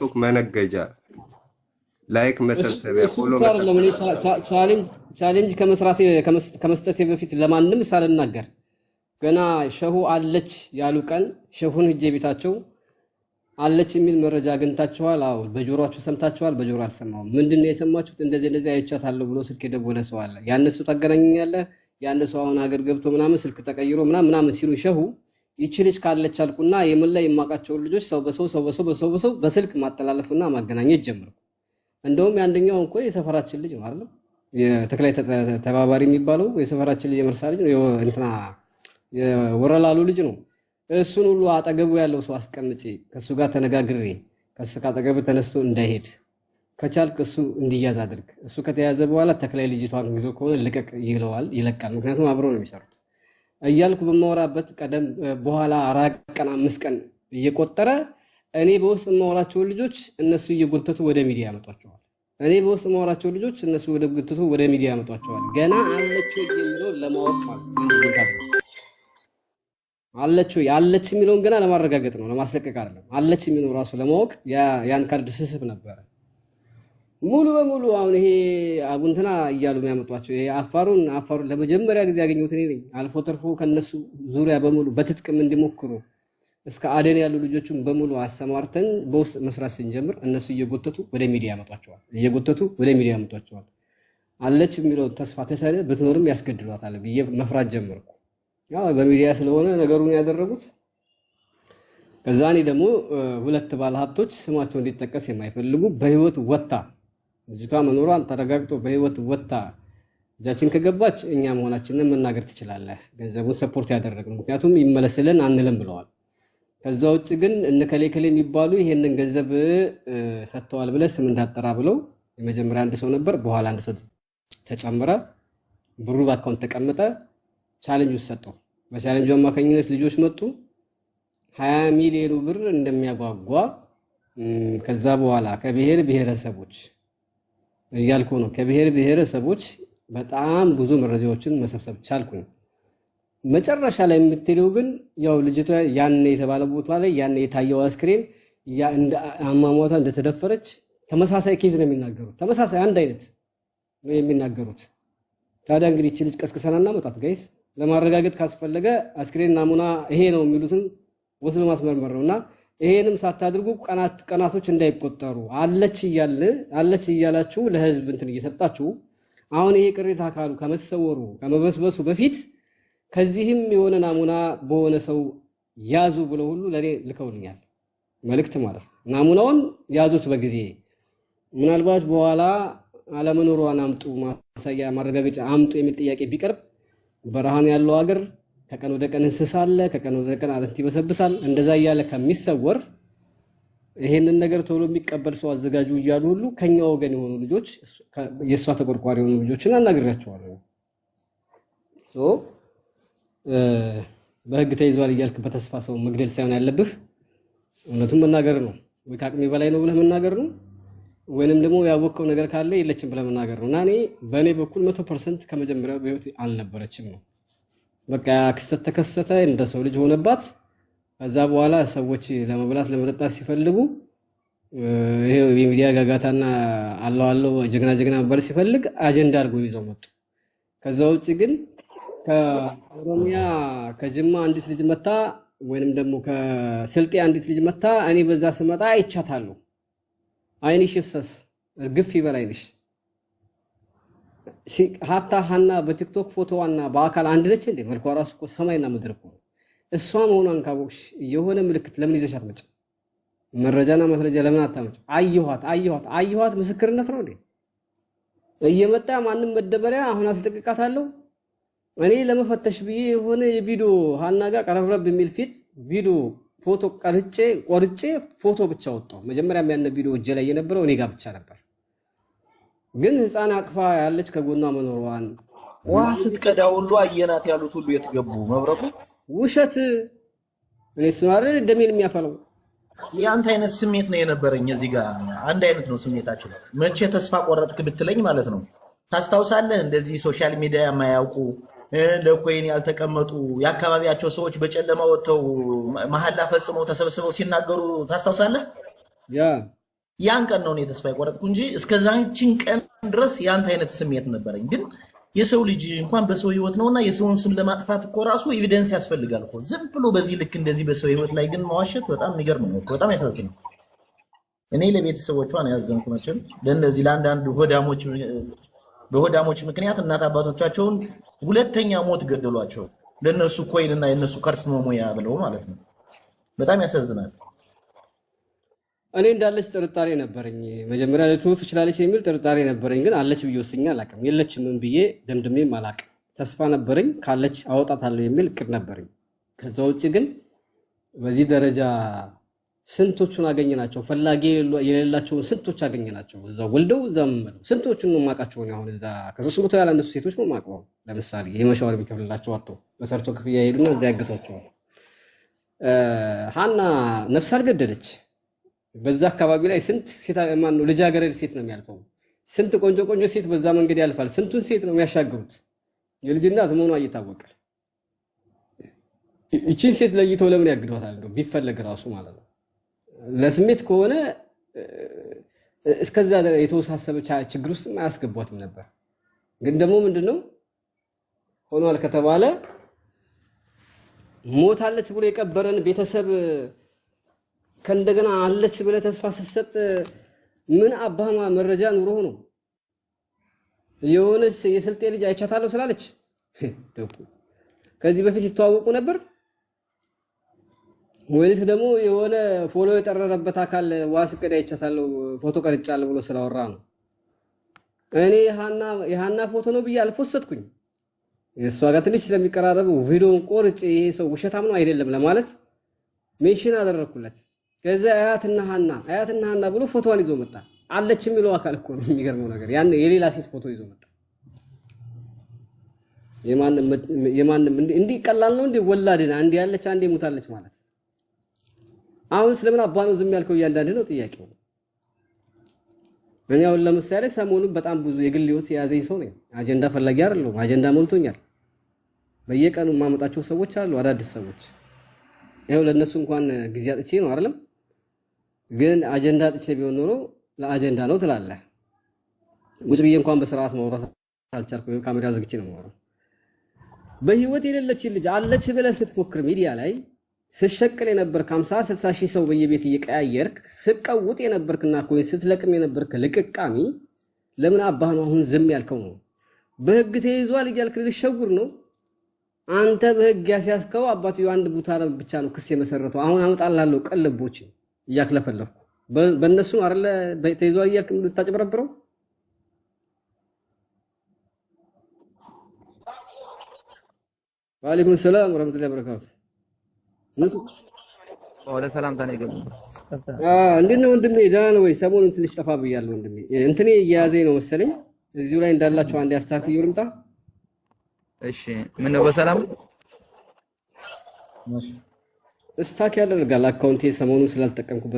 ቲክቶክ መነገጃ ላይክ መሰብሰቢያ ፎሎ ቻሌንጅ ከመስጠቴ በፊት ለማንም ሳልናገር ገና ሸሁ አለች ያሉ ቀን ሸሁን ሂጄ ቤታቸው አለች የሚል መረጃ አግኝታችኋል? አዎ። በጆሮአችሁ ሰምታችኋል? በጆሮ አልሰማሁም። ምንድነው የሰማችሁት? እንደዚህ አይቻታለሁ ብሎ ስልክ የደወለ ሰው አለ። ያነሱ ታገናኘኛለህ? ያነሱ አሁን ሀገር ገብቶ ምናምን ስልክ ተቀይሮ ምናምን ሲሉ ሸሁ ይቺ ልጅ ካለች አልኩና የምን ላይ የማውቃቸውን ልጆች ሰው በሰው በስልክ ማጠላለፍና ማገናኘት ጀመርኩ። እንደውም ያንደኛው እንኳን የሰፈራችን ልጅ ነው አይደል? የተክላይ ተባባሪ የሚባለው የሰፈራችን ልጅ የመርሳ ልጅ ነው። እንትና የወረላሉ ልጅ ነው። እሱን ሁሉ አጠገቡ ያለው ሰው አስቀምጬ ከሱ ጋር ተነጋግሬ ከሱ ካጠገቡ ተነስቶ እንዳይሄድ ከቻልክ እሱ እንዲያዝ አድርግ። እሱ ከተያዘ በኋላ ተክላይ ልጅቷን ይዞ ከሆነ ልቀቅ ይለቃል። ምክንያቱም አብረው ነው የሚሰሩት እያልኩ በማወራበት ቀደም በኋላ 4 ቀን 5 ቀን እየቆጠረ እኔ በውስጥ የማወራቸው ልጆች እነሱ እየጎተቱ ወደ ሚዲያ ያመጧቸዋል። ገና አለችው የሚለው ለማወቅ ማለት አለች የሚለውን ገና ለማረጋገጥ ነው፣ ለማስለቀቅ አይደለም። አለች የሚለው ራሱ ለማወቅ ያን ካርድ ስስብ ነበር። ሙሉ በሙሉ አሁን ይሄ አጉንተና እያሉ የሚያመጧቸው ይሄ አፋሩን ለመጀመሪያ ጊዜ ያገኙት እኔ ነኝ። አልፎ ተርፎ ከነሱ ዙሪያ በሙሉ በትጥቅም እንዲሞክሩ እስከ አደን ያሉ ልጆችን በሙሉ አሰማርተን በውስጥ መስራት ስንጀምር እነሱ እየጎተቱ ወደ ሚዲያ ያመጧቸዋል። አለች የሚለው ተስፋ ተሰነ ብትኖርም ያስገድሏታል ብዬ መፍራት ጀመርኩ። ያው በሚዲያ ስለሆነ ነገሩን ያደረጉት። ከዛኔ ደግሞ 2 ባለሀብቶች ስማቸው እንዲጠቀስ የማይፈልጉ በህይወት ወጣ ልጅቷ መኖሯን ተረጋግጦ በህይወት ወጣ እጃችን ከገባች እኛ መሆናችንን መናገር ትችላለህ። ገንዘቡን ሰፖርት ያደረግነው ምክንያቱም ይመለስልን አንልም ብለዋል። ከዛ ውጭ ግን እነከሌከሌ የሚባሉ ይሄንን ገንዘብ ሰጥተዋል ብለህ ስም እንዳጠራ ብለው የመጀመሪያ አንድ ሰው ነበር፣ በኋላ አንድ ሰው ተጨመረ። ብሩ በአካውንት ተቀመጠ። ቻሌንጅ ሰጠው። በቻሌንጁ አማካኝነት ልጆች መጡ። 20 ሚሊዮን ብር እንደሚያጓጓ ከዛ በኋላ ከብሔር ብሔረሰቦች እያልኩ ነው። ከብሔር ብሔረሰቦች በጣም ብዙ መረጃዎችን መሰብሰብ ቻልኩኝ። መጨረሻ ላይ የምትለው ግን ያው ልጅቷ ያኔ የተባለ ቦታ ላይ ያኔ የታየው አስክሬን እንደ አማሟታ እንደተደፈረች ተመሳሳይ ኬዝ ነው የሚናገሩት። ተመሳሳይ አንድ አይነት ነው የሚናገሩት። ታዲያ እንግዲህ እቺ ልጅ ቀስቅሰናና መጣት ጋይስ ለማረጋገጥ ካስፈለገ አስክሬን ናሙና ይሄ ነው የሚሉትን ወስዶ ማስመርመር ነውና ይሄንም ሳታድርጉ ቀናቶች እንዳይቆጠሩ አለች እያላችሁ ለህዝብ እንትን እየሰጣችሁ አሁን ይሄ ቅሬታ አካሉ ከመሰወሩ ከመበስበሱ በፊት ከዚህም የሆነ ናሙና በሆነ ሰው ያዙ ብለው ሁሉ ለኔ ልከውልኛል መልእክት ማለት ነው። ናሙናውን ያዙት በጊዜ ምናልባት በኋላ አለመኖሯን አምጡ ማሳያ ማረጋገጫ አምጡ የሚል ጥያቄ ቢቀርብ በረሃን ያለው ሀገር ከቀን ወደ ቀን እንስሳለ ከቀን ወደ ቀን አጥንት ይበሰብሳል። እንደዛ እያለ ከሚሰወር ይሄንን ነገር ቶሎ የሚቀበል ሰው አዘጋጁ እያሉ ሁሉ ከኛ ወገን የሆኑ ልጆች የሷ ተቆርቋሪ የሆኑ ልጆችን አናግራቸዋለሁ። በህግ ተይዟል እያልክ በተስፋ ሰው መግደል ሳይሆን ያለብህ እውነቱን መናገር ነው። ወይ ከአቅሜ በላይ ነው ብለህ መናገር ነው፣ ወይንም ደግሞ ያወቀው ነገር ካለ የለችም ብለህ መናገር ነው። እና እኔ በእኔ በኩል 100% ከመጀመሪያው በህይወት አልነበረችም ነው። በቃ ክስተት ተከሰተ፣ እንደ ሰው ልጅ ሆነባት። ከዛ በኋላ ሰዎች ለመብላት ለመጠጣት ሲፈልጉ ይሄ የሚዲያ ጋጋታና አለው ጀግና መባል ሲፈልግ አጀንዳ አድርገው ይዘው መጡ። ከዛ ውጪ ግን ከኦሮሚያ ከጅማ አንዲት ልጅ መታ ወይንም ደግሞ ከስልጤ አንዲት ልጅ መታ እኔ በዛ ስመጣ አይቻታለሁ። አይንሽ ይፍሰስ እርግፍ ይበላይልሽ። ሀታ ሀና በቲክቶክ ፎቶዋና በአካል አንድ ነች እንዴ? መልኳ ራሱ እኮ ሰማይና ምድር እኮ። እሷ መሆኗን ካወቅሽ የሆነ ምልክት ለምን ይዘሽ አትመጭ? መረጃና ማስረጃ ለምን አታመጭ? አየኋት ምስክርነት ነው እንዴ? እየመጣ ማንም መደበሪያ አሁን አስለቅቃታለሁ እኔ ለመፈተሽ ብዬ የሆነ የቪዲዮ ሀና ጋር ቀረብረብ የሚል ፊት ቪዲዮ ፎቶ ቆርጬ ፎቶ ብቻ ወጣው። መጀመሪያም ያነ ቪዲዮ እጄ ላይ የነበረው እኔ ጋር ብቻ ነበር። ግን ህፃን አቅፋ ያለች ከጎኗ መኖሯን ውሃ ስትቀዳ ሁሉ አየናት ያሉት ሁሉ የትገቡ መብረቁ ውሸት። እኔ ስማረ ደሜን የሚያፈለው ያንተ አይነት ስሜት ነው የነበረኝ። እዚህ ጋር አንድ አይነት ነው ስሜታችን። መቼ ተስፋ ቆረጥክ ብትለኝ ማለት ነው ታስታውሳለህ? እንደዚህ ሶሻል ሚዲያ የማያውቁ ለኮይን ያልተቀመጡ የአካባቢያቸው ሰዎች በጨለማ ወጥተው መሐላ ፈጽመው ተሰብስበው ሲናገሩ ታስታውሳለህ? ያ ያን ቀን ነው እኔ ተስፋ የቆረጥኩ እንጂ እስከዛችን ቀን ድረስ ያንተ አይነት ስሜት ነበረኝ። ግን የሰው ልጅ እንኳን በሰው ህይወት ነውና የሰውን ስም ለማጥፋት እኮ ራሱ ኤቪደንስ ያስፈልጋል እኮ። ዝም ብሎ በዚህ ልክ እንደዚህ በሰው ህይወት ላይ ግን መዋሸት በጣም የሚገርም ነው እኮ፣ በጣም ያሳዝናል። እኔ ለቤተሰቦቿ ነው ያዘንኩ። መቼም ለእነዚህ ለአንዳንድ ሆዳሞች በሆዳሞች ምክንያት እናት አባቶቻቸውን ሁለተኛ ሞት ገደሏቸው። ለነሱ ኮይንና የነሱ ከርስ መሙያ ብለው ማለት ነው። በጣም ያሳዝናል። እኔ እንዳለች ጥርጣሬ ነበረኝ። መጀመሪያ ልትሞት ትችላለች የሚል ጥርጣሬ ነበረኝ፣ ግን አለች ብዬ ወስኜ አላውቅም። የለችም ብዬ ደምድሜም አላውቅም። ተስፋ ነበረኝ፣ ካለች አወጣታለሁ የሚል እቅድ ነበረኝ። ከዛ ውጭ ግን በዚህ ደረጃ ስንቶቹን አገኘናቸው? ፈላጊ የሌላቸውን ስንቶች አገኘናቸው? እዛ ወልደው እዛ መመለው ስንቶቹን ነው የማውቃቸው? አሁን እዛ ከ300 ያላነሱ ሴቶች ነው የማውቀው። ለምሳሌ የመሻወር የሚከፍልላቸው አጥተው በሰርቶ ክፍያ ይሄዱና እዛ ያግቷቸዋል። ሀና ነፍስ አልገደለች። በዛ አካባቢ ላይ ስንት ሴት ማን ነው ልጃገረድ ሴት ነው የሚያልፈው? ስንት ቆንጆ ቆንጆ ሴት በዛ መንገድ ያልፋል። ስንቱን ሴት ነው የሚያሻግሩት? የልጅናት መሆኗ እየታወቀ እቺን ሴት ለይተው ለምን ያግዷታል? እንደው ቢፈለግ ራሱ ማለት ነው። ለስሜት ከሆነ እስከዛ የተወሳሰበ ችግር ውስጥ አያስገቧትም ነበር። ግን ደግሞ ምንድነው ሆኗል ከተባለ ሞታለች ብሎ የቀበረን ቤተሰብ ከእንደገና አለች ብለ ተስፋ ስትሰጥ ምን አባማ መረጃ ኑሮ ነው? የሆነች የስልጤ ልጅ አይቻታለሁ ስላለች ከዚህ በፊት ይተዋወቁ ነበር ወይስ ደግሞ የሆነ ፎሎ የጠረረበት አካል ዋስቀዳ አይቻታለሁ ፎቶ ቀርጫለሁ ብሎ ስላወራ ነው? እኔ የሃና ፎቶ ነው ብዬ አልፖስትኩኝ። የሷ ጋር ትንሽ ስለሚቀራረቡ ቪዲዮን ቆርጬ ይሄ ሰው ውሸታም ነው አይደለም ለማለት ሜንሽን አደረኩለት። ከዛ አያትና ሃና ብሎ ፎቶዋን ይዞ መጣ። አለች የሚለው አካል እኮ ነው የሚገርመው ነገር። ያን የሌላ ሴት ፎቶ ይዞ መጣ። የማንም እንዲህ ቀላል ነው እንዴ? ወላድና አንዴ ያለች አንዴ ሞታለች ማለት አሁን ስለምን አባ ነው ዝም ያልከው? እያንዳንድ ነው ጥያቄው። እኔ አሁን ለምሳሌ ሰሞኑን በጣም ብዙ የግል ህይወት የያዘኝ ሰው ነኝ። አጀንዳ ፈላጊ አይደለሁም። አጀንዳ ሞልቶኛል። በየቀኑ የማመጣቸው ሰዎች አሉ፣ አዳዲስ ሰዎች። ይሄው ለነሱ እንኳን ጊዜ አጥቼ ነው አይደለም። ግን አጀንዳ አጥቼ ቢሆን ኖሮ ለአጀንዳ ነው ትላለህ። ቁጭ ብዬ እንኳን በስርዓት ማውራት አልቻልኩም። ካሜራ ዘግቼ ነው የማወራው። በህይወት የሌለች ልጅ አለች ብለህ ስትፎክር ሚዲያ ላይ ስሸቅል የነበርክ 50-60 ሺህ ሰው በየቤት እየቀያየርክ ስቀውጥ የነበርክና ኮይን ስትለቅም የነበርክ ልቅቃሚ ለምን አባህ ነው አሁን ዝም ያልከው? ነው በህግ ተይዟል እያልክ ልትሸጉር ነው? አንተ በህግ ያስያዝከው አባትየው አንድ ቦታ ብቻ ነው ክስ የመሰረተው። አሁን አመጣልሃለሁ ቀለቦች እያክለፈለኩ በእነሱ አይደለ ተይዟል እያልክ ልታጭበረብረው? ወአለይኩም ሰላም ወራህመቱላሂ ወበረካቱ። ወደ ሰላምታ ነው የገባው። እንዴት ነው ወንድሜ? ደህና ነው ወይ? ሰሞኑን ትንሽ ጠፋ ብያለሁ ወንድሜ። እንትኔ እየያዘኝ ነው መሰለኝ። እዚሁ ላይ እንዳላችሁ አንድ ያስተካክየው ልምጣ። እሺ ምን ነው በሰላም ስታክ ያደርጋል አካውንቴ ሰሞኑን ስላልተጠቀምኩበት